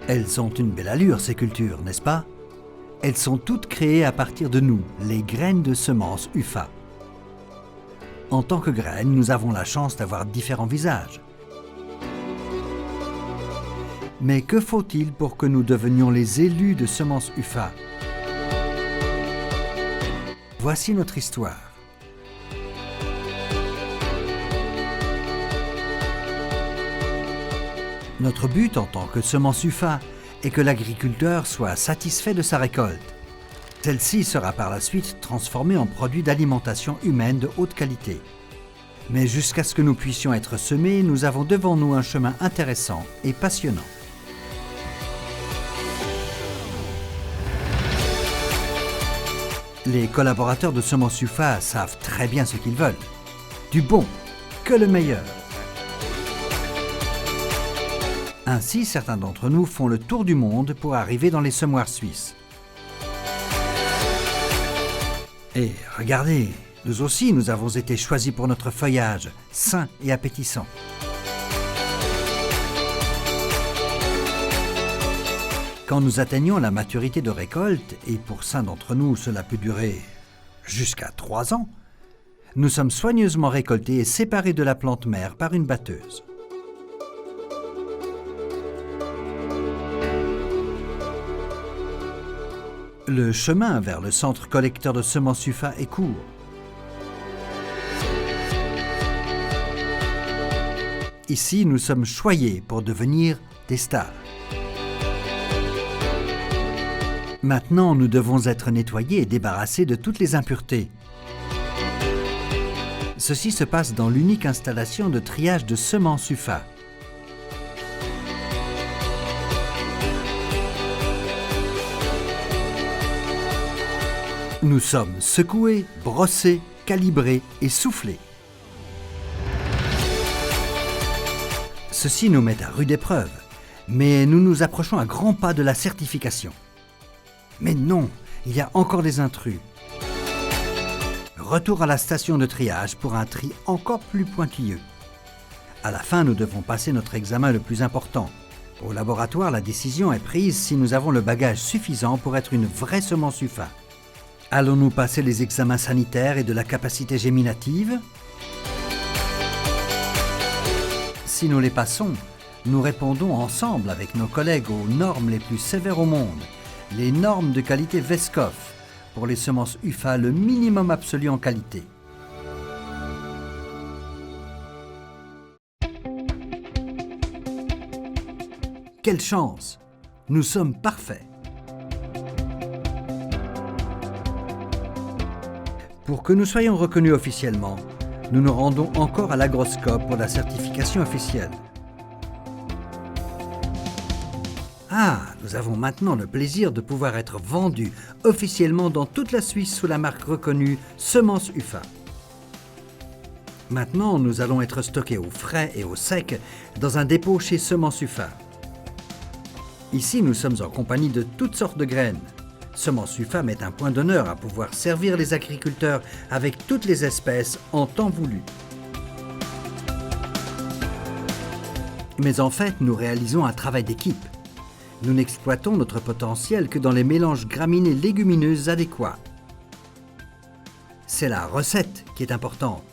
Elles ont une belle allure, ces cultures, n'est-ce pas? Elles sont toutes créées à partir de nous, les graines de semences UFA. En tant que graines, nous avons la chance d'avoir différents visages. Mais que faut-il pour que nous devenions les élus de semences UFA? Voici notre histoire. Notre but en tant que semences UFA est que l'agriculteur soit satisfait de sa récolte. Celle-ci sera par la suite transformée en produit d'alimentation humaine de haute qualité. Mais jusqu'à ce que nous puissions être semés, nous avons devant nous un chemin intéressant et passionnant. Les collaborateurs de Semences UFA savent très bien ce qu'ils veulent. Du bon, que le meilleur. Ainsi, certains d'entre nous font le tour du monde pour arriver dans les semoirs suisses. Et regardez, nous aussi, nous avons été choisis pour notre feuillage, sain et appétissant. Quand nous atteignons la maturité de récolte, et pour certains d'entre nous cela peut durer jusqu'à 3 ans, nous sommes soigneusement récoltés et séparés de la plante mère par une batteuse. Le chemin vers le centre collecteur de semences UFA est court. Ici, nous sommes choyés pour devenir des stars. Maintenant, nous devons être nettoyés et débarrassés de toutes les impuretés. Ceci se passe dans l'unique installation de triage de semences UFA. Nous sommes secoués, brossés, calibrés et soufflés. Ceci nous met à rude épreuve, mais nous nous approchons à grands pas de la certification. Mais non, il y a encore des intrus. Retour à la station de triage pour un tri encore plus pointilleux. À la fin, nous devons passer notre examen le plus important. Au laboratoire, la décision est prise si nous avons le bagage suffisant pour être une vraie semence UFA. Allons-nous passer les examens sanitaires et de la capacité géminative? Si nous les passons, nous répondons ensemble avec nos collègues aux normes les plus sévères au monde, les normes de qualité VSCOF, pour les semences UFA, le minimum absolu en qualité. Quelle chance! Nous sommes parfaits! Pour que nous soyons reconnus officiellement, nous nous rendons encore à l'agroscope pour la certification officielle. Ah, nous avons maintenant le plaisir de pouvoir être vendus officiellement dans toute la Suisse sous la marque reconnue Semences UFA. Maintenant, nous allons être stockés au frais et au sec dans un dépôt chez Semences UFA. Ici, nous sommes en compagnie de toutes sortes de graines. Semences UFA met un point d'honneur à pouvoir servir les agriculteurs avec toutes les espèces en temps voulu. Mais en fait, nous réalisons un travail d'équipe. Nous n'exploitons notre potentiel que dans les mélanges graminées légumineuses adéquats. C'est la recette qui est importante.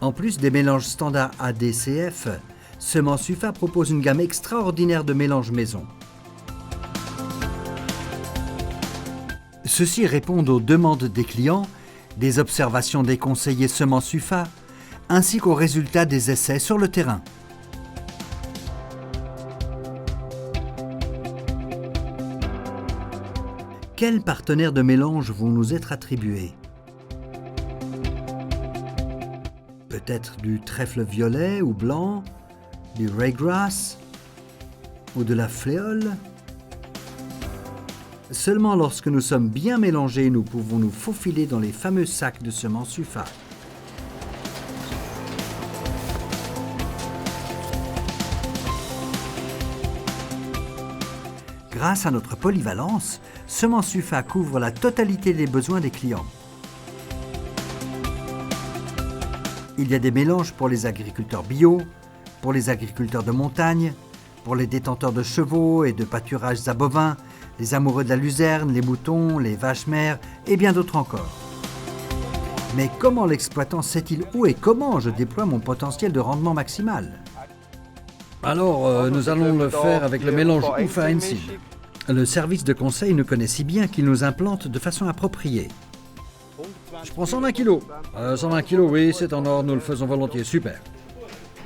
En plus des mélanges standards ADCF, Semences UFA propose une gamme extraordinaire de mélanges maison. Ceux-ci répondent aux demandes des clients, des observations des conseillers Semences UFA, ainsi qu'aux résultats des essais sur le terrain. Quels partenaires de mélange vont nous être attribués? Peut-être du trèfle violet ou blanc, du ryegrass ou de la fléole? Seulement lorsque nous sommes bien mélangés, nous pouvons nous faufiler dans les fameux sacs de semences UFA. Grâce à notre polyvalence, Semences UFA couvre la totalité des besoins des clients. Il y a des mélanges pour les agriculteurs bio, pour les agriculteurs de montagne, pour les détenteurs de chevaux et de pâturages à bovins, les amoureux de la luzerne, les moutons, les vaches mères et bien d'autres encore. Mais comment l'exploitant sait-il où et comment je déploie mon potentiel de rendement maximal? Alors, nous allons le faire avec le mélange UFA Enseed. Le service de conseil nous connaît si bien qu'il nous implante de façon appropriée. Je prends 120 kilos. 120 kilos, oui, c'est en or, nous le faisons volontiers, super.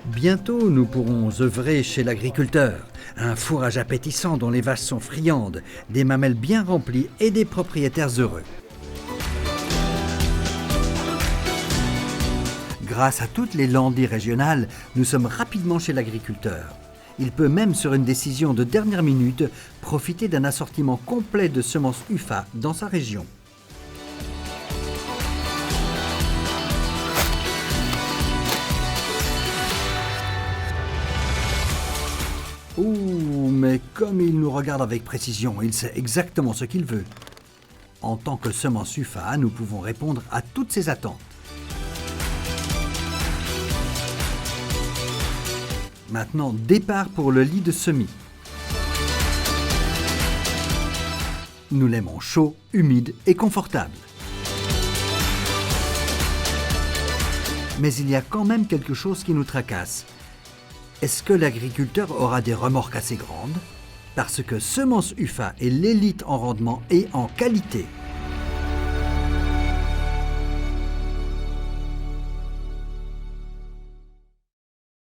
Bientôt, nous pourrons œuvrer chez l'agriculteur. Un fourrage appétissant dont les vaches sont friandes, des mamelles bien remplies et des propriétaires heureux. Grâce à toutes les landis régionales, nous sommes rapidement chez l'agriculteur. Il peut même, sur une décision de dernière minute, profiter d'un assortiment complet de semences UFA dans sa région. Ouh, mais comme il nous regarde avec précision, il sait exactement ce qu'il veut. En tant que semence UFA, nous pouvons répondre à toutes ses attentes. Maintenant, départ pour le lit de semis. Nous l'aimons chaud, humide et confortable. Mais il y a quand même quelque chose qui nous tracasse. Est-ce que l'agriculteur aura des remorques assez grandes? Parce que Semences UFA est l'élite en rendement et en qualité.